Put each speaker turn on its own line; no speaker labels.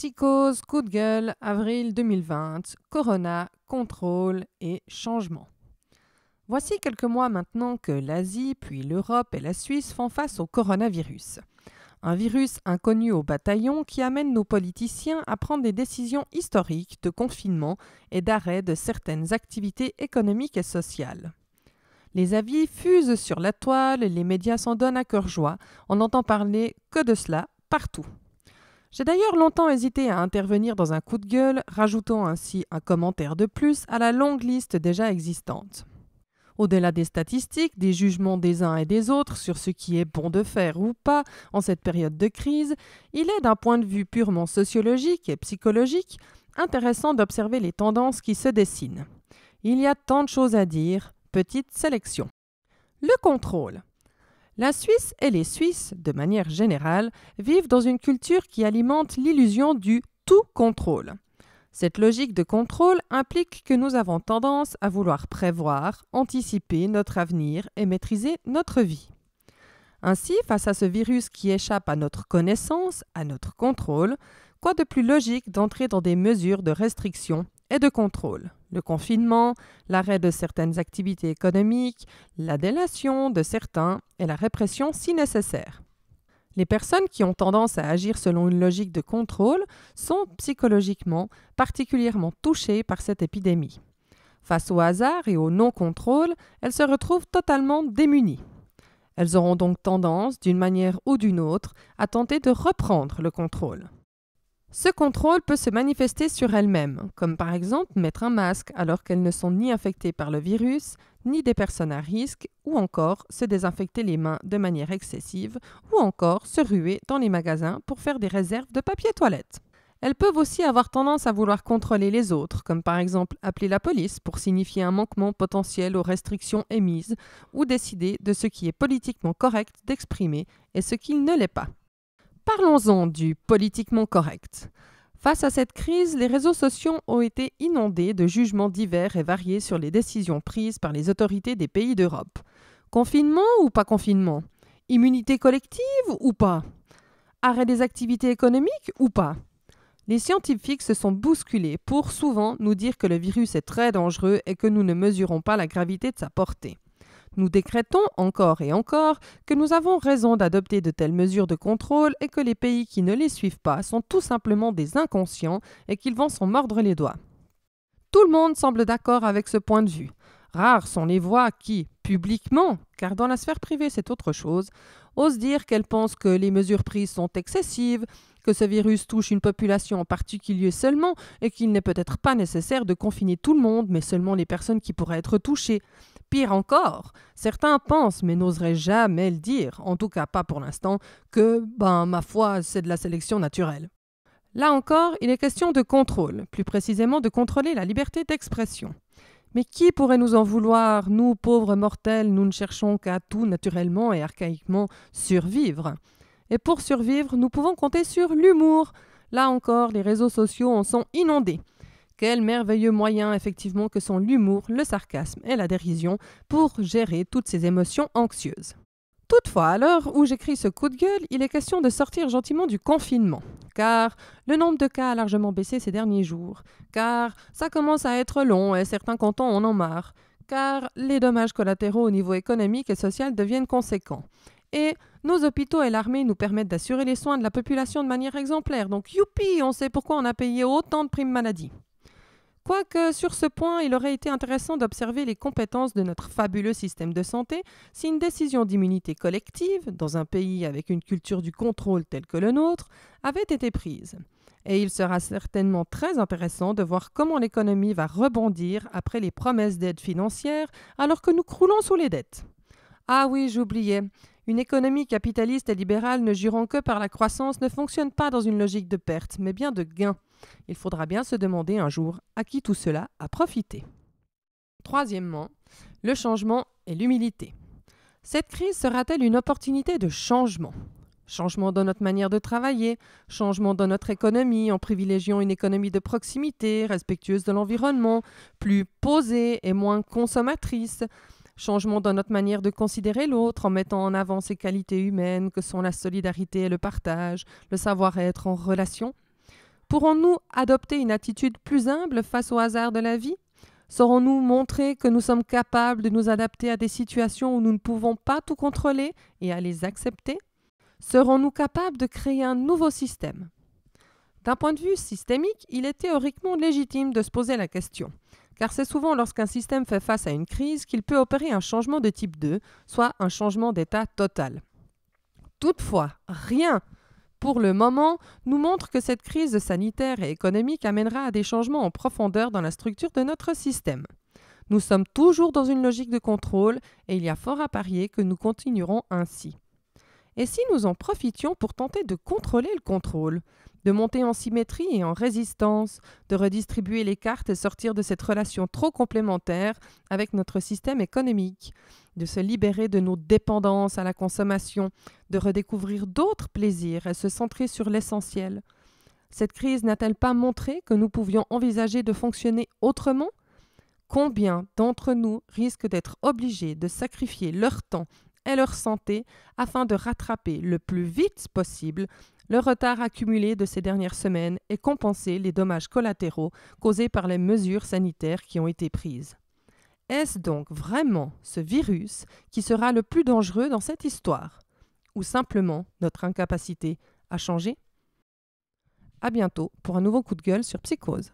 Psychose, coup de gueule, avril 2020, Corona, contrôle et changement. Voici quelques mois maintenant que l'Asie, puis l'Europe et la Suisse font face au coronavirus. Un virus inconnu au bataillon qui amène nos politiciens à prendre des décisions historiques de confinement et d'arrêt de certaines activités économiques et sociales. Les avis fusent sur la toile et les médias s'en donnent à cœur joie. On n'entend parler que de cela partout. J'ai d'ailleurs longtemps hésité à intervenir dans un coup de gueule, rajoutant ainsi un commentaire de plus à la longue liste déjà existante. Au-delà des statistiques, des jugements des uns et des autres sur ce qui est bon de faire ou pas en cette période de crise, il est d'un point de vue purement sociologique et psychologique intéressant d'observer les tendances qui se dessinent. Il y a tant de choses à dire, petite sélection. Le contrôle. La Suisse et les Suisses, de manière générale, vivent dans une culture qui alimente l'illusion du tout contrôle. Cette logique de contrôle implique que nous avons tendance à vouloir prévoir, anticiper notre avenir et maîtriser notre vie. Ainsi, face à ce virus qui échappe à notre connaissance, à notre contrôle, quoi de plus logique d'entrer dans des mesures de restriction et de contrôle? Le confinement, l'arrêt de certaines activités économiques, la délation de certains et la répression si nécessaire. Les personnes qui ont tendance à agir selon une logique de contrôle sont psychologiquement particulièrement touchées par cette épidémie. Face au hasard et au non-contrôle, elles se retrouvent totalement démunies. Elles auront donc tendance, d'une manière ou d'une autre, à tenter de reprendre le contrôle. Ce contrôle peut se manifester sur elles-mêmes, comme par exemple mettre un masque alors qu'elles ne sont ni infectées par le virus, ni des personnes à risque, ou encore se désinfecter les mains de manière excessive, ou encore se ruer dans les magasins pour faire des réserves de papier toilette. Elles peuvent aussi avoir tendance à vouloir contrôler les autres, comme par exemple appeler la police pour signifier un manquement potentiel aux restrictions émises, ou décider de ce qui est politiquement correct d'exprimer et ce qui ne l'est pas. Parlons-en du politiquement correct. Face à cette crise, les réseaux sociaux ont été inondés de jugements divers et variés sur les décisions prises par les autorités des pays d'Europe. Confinement ou pas confinement? Immunité collective ou pas? Arrêt des activités économiques ou pas? Les scientifiques se sont bousculés pour souvent nous dire que le virus est très dangereux et que nous ne mesurons pas la gravité de sa portée. Nous décrétons encore et encore que nous avons raison d'adopter de telles mesures de contrôle et que les pays qui ne les suivent pas sont tout simplement des inconscients et qu'ils vont s'en mordre les doigts. Tout le monde semble d'accord avec ce point de vue. Rares sont les voix qui, publiquement, car dans la sphère privée c'est autre chose, osent dire qu'elles pensent que les mesures prises sont excessives, que ce virus touche une population en particulier seulement et qu'il n'est peut-être pas nécessaire de confiner tout le monde, mais seulement les personnes qui pourraient être touchées. Pire encore, certains pensent, mais n'oseraient jamais le dire, en tout cas pas pour l'instant, que, ma foi, c'est de la sélection naturelle. Là encore, il est question de contrôle, plus précisément de contrôler la liberté d'expression. Mais qui pourrait nous en vouloir, nous, pauvres mortels, nous ne cherchons qu'à tout naturellement et archaïquement survivre. Et pour survivre, nous pouvons compter sur l'humour. Là encore, les réseaux sociaux en sont inondés. Quel merveilleux moyen, effectivement, que sont l'humour, le sarcasme et la dérision pour gérer toutes ces émotions anxieuses. Toutefois, à l'heure où j'écris ce coup de gueule, il est question de sortir gentiment du confinement, car le nombre de cas a largement baissé ces derniers jours, car ça commence à être long et certains cantons en ont marre, car les dommages collatéraux au niveau économique et social deviennent conséquents. Et nos hôpitaux et l'armée nous permettent d'assurer les soins de la population de manière exemplaire, donc youpi, on sait pourquoi on a payé autant de primes maladie. Quoique, sur ce point, il aurait été intéressant d'observer les compétences de notre fabuleux système de santé si une décision d'immunité collective, dans un pays avec une culture du contrôle telle que le nôtre, avait été prise. Et il sera certainement très intéressant de voir comment l'économie va rebondir après les promesses d'aide financière alors que nous croulons sous les dettes. Ah oui, j'oubliais. Une économie capitaliste et libérale ne jurant que par la croissance ne fonctionne pas dans une logique de perte, mais bien de gain. Il faudra bien se demander un jour à qui tout cela a profité. Troisièmement, le changement et l'humilité. Cette crise sera-t-elle une opportunité de changement? Changement dans notre manière de travailler, changement dans notre économie en privilégiant une économie de proximité, respectueuse de l'environnement, plus posée et moins consommatrice. Changement dans notre manière de considérer l'autre en mettant en avant ses qualités humaines que sont la solidarité et le partage, le savoir-être en relation. Pourrons-nous adopter une attitude plus humble face au hasard de la vie? Saurons-nous montrer que nous sommes capables de nous adapter à des situations où nous ne pouvons pas tout contrôler et à les accepter? Serons-nous capables de créer un nouveau système? D'un point de vue systémique, il est théoriquement légitime de se poser la question, car c'est souvent lorsqu'un système fait face à une crise qu'il peut opérer un changement de type 2, soit un changement d'état total. Toutefois, rien, pour le moment, nous montre que cette crise sanitaire et économique amènera à des changements en profondeur dans la structure de notre système. Nous sommes toujours dans une logique de contrôle et il y a fort à parier que nous continuerons ainsi. Et si nous en profitions pour tenter de contrôler le contrôle, de monter en symétrie et en résistance, de redistribuer les cartes et sortir de cette relation trop complémentaire avec notre système économique, de se libérer de nos dépendances à la consommation, de redécouvrir d'autres plaisirs et se centrer sur l'essentiel. Cette crise n'a-t-elle pas montré que nous pouvions envisager de fonctionner autrement? Combien d'entre nous risquent d'être obligés de sacrifier leur temps et leur santé afin de rattraper le plus vite possible le retard accumulé de ces dernières semaines et compenser les dommages collatéraux causés par les mesures sanitaires qui ont été prises? Est-ce donc vraiment ce virus qui sera le plus dangereux dans cette histoire? Ou simplement notre incapacité à changer? À bientôt pour un nouveau coup de gueule sur Psychose.